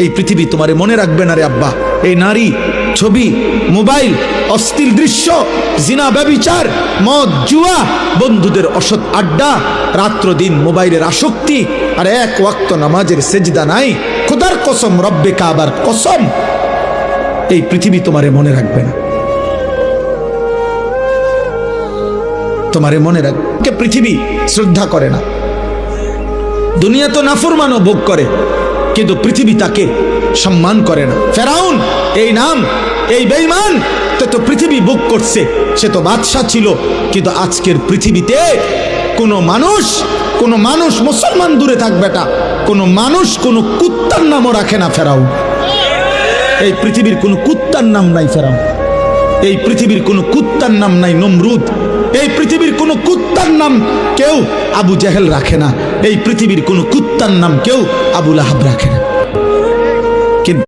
এই পৃথিবী তোমারে মনে রাখবে না রে আব্বা। এই নারী, ছবি, মোবাইল, অশ্লীল দৃশ্য, জিনা, ব্যভিচার, মদ, জুয়া, বন্ধুদের অসৎ আড্ডা, রাত্র দিন মোবাইলের আসক্তি, আর এক ওয়াক্ত নামাজের সেজদা নাই। খোদার কসম, রব্বে কাবার কসম, এই পৃথিবী তোমারে মনে রাখবে না। তোমারে মনে রাখবে, পৃথিবী শ্রদ্ধা করে না। দুনিয়া তো নাফরমানও ভোগ করে, কিন্তু পৃথিবী তাকে সম্মান করে না। ফেরাউন এই নাম, এই বেঈমান তো পৃথিবী ভোগ করছে, সে তো বাদশা ছিল, কিন্তু আজকের পৃথিবীতে কোনো মানুষ মুসলমান দূরে থাক বেটা, কোনো মানুষ কোনো কুত্তার নামও রাখে না ফেরাউন। এই পৃথিবীর কোনো কুত্তার নাম নাই ফেরাউন, এই পৃথিবীর কোনো কুত্তার নাম নাই নমরুদ, এই পৃথিবীর কোনো কুত্তার নাম কেউ আবু জেহেল রাখে না, এই পৃথিবীর কোনো কুত্তার নাম কেউ আবু লাহাব রাখে না।